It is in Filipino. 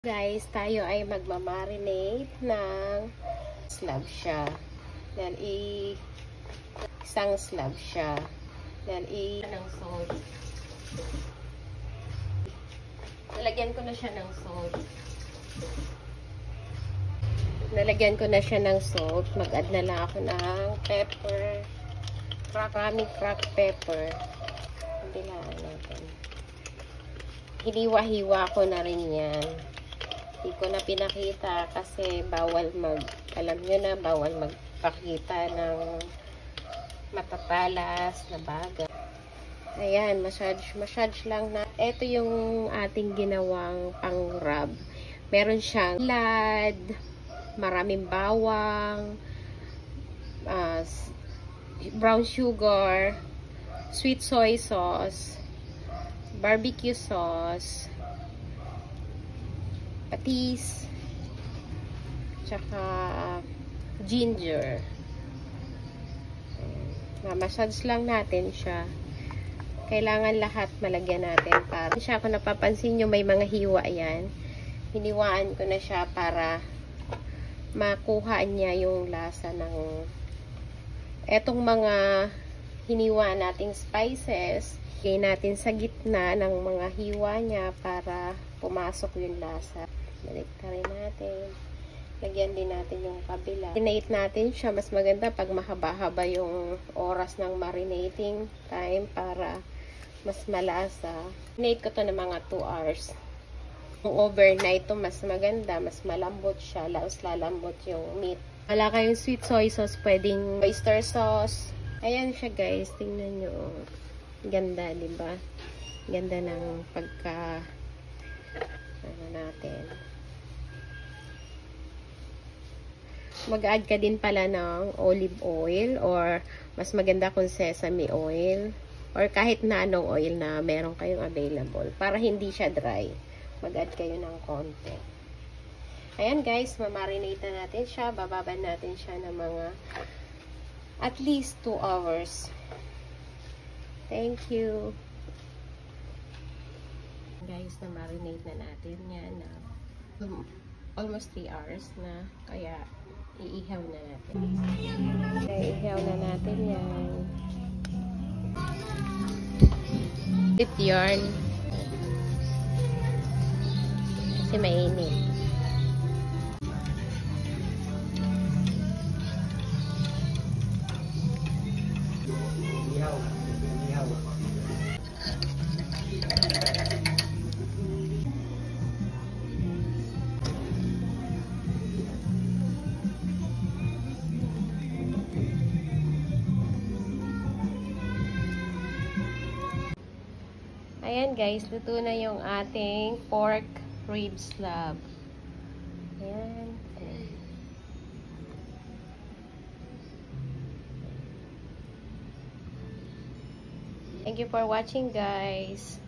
Guys, tayo ay magmamarinate ng slab siya. Then, isang slab siya. Then, ng salt. Nalagyan ko na siya ng salt. Nalagyan ko na siya ng salt. Mag-add na lang ako ng pepper. Maraming cracked pepper. Dilaan natin. Hiniwa-hiwa ko na rin yan. Hindi ko na pinakita kasi bawal alam nyo na, bawal magpakita ng matatalas na bagay. Ayan, massage lang na. Ito yung ating ginawang pang-rub. Meron siyang lad, maraming bawang, brown sugar, sweet soy sauce, barbecue sauce, patis, tsaka ginger. Massage lang natin siya. Kailangan lahat malagyan natin para siya. Kung napapansin nyo, may mga hiwa yan. Hiniwaan ko na siya para makuha niya yung lasa ng etong mga hiniwa nating spices. Lagay natin sa gitna ng mga hiwa niya para pumasok yung lasa. Baliktarin natin. Lagyan din natin yung kabila. Marinate natin siya. Mas maganda pag mahaba-haba yung oras ng marinating time para mas malasa. Marinate ko to ng mga 2 hours. Kung overnight to, mas maganda. Mas malambot siya. Lalambot yung meat. Wala kayong sweet soy sauce, pwedeng oyster sauce. Ayan siya guys. Tingnan nyo. Ganda, diba? Ganda ng pagka natin. Mag-add ka din pala ng olive oil or mas maganda kung sesame oil or kahit na anong oil na meron kayong available para hindi siya dry. Mag-add kayo ng konti. Ayan guys, mamarinate na natin siya. Bababan natin siya ng mga at least 2 hours. Thank you. Guys, na marinate na natin yan na almost 3 hours na, kaya iihaw na natin. Iihaw na natin yan. Tip yarn kasi mainit. Ayan guys, luto na yung ating pork rib slab. Ayan. Thank you for watching guys.